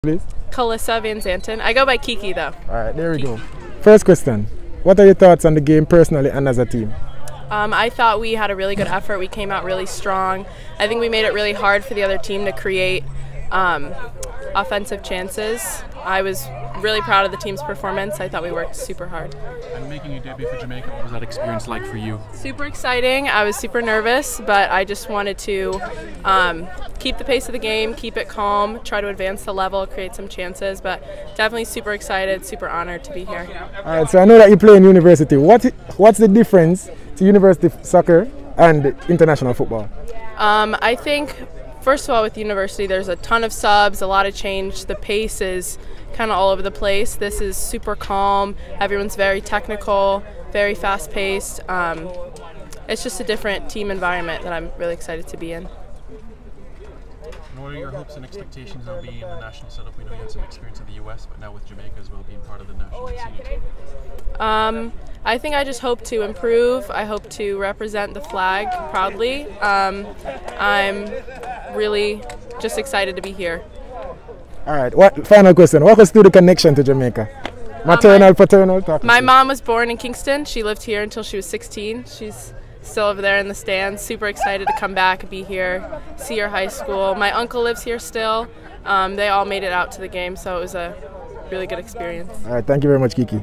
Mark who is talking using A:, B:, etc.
A: Please.
B: Kalyssa Van Zanten. I go by Kiki though.
A: Alright, there we go. First question. What are your thoughts on the game personally and as a team?
B: I thought we had a really good effort. We came out really strong. I think we made it really hard for the other team to create offensive chances. I was really proud of the team's performance. I thought we worked super hard.
C: And making a debut for Jamaica, what was that experience like for you?
B: Super exciting. I was super nervous, but I just wanted to keep the pace of the game, keep it calm, try to advance the level, create some chances, but definitely super excited, super honored to be here.
A: All right, so I know that you play in university. What's the difference to university soccer and international football?
B: I think, first of all, with university, there's a ton of subs, a lot of change. The pace is kind of all over the place. This is super calm. Everyone's very technical, very fast-paced. It's just a different team environment that I'm really excited to be in.
C: And what are your hopes and expectations of being in the national setup? We know you had some experience in the U.S., but now with Jamaica as well, being part of the national senior team.
B: I think I just hope to improve. I hope to represent the flag proudly. I'm really just excited to be here.
A: All right, final question. What was the connection to Jamaica? Maternal, paternal?
B: My mom was born in Kingston. She lived here until she was 16. She's still over there in the stands. Super excited to come back, be here, see her high school. My uncle lives here still. They all made it out to the game, so it was a really good experience.
A: All right, thank you very much, Kiki.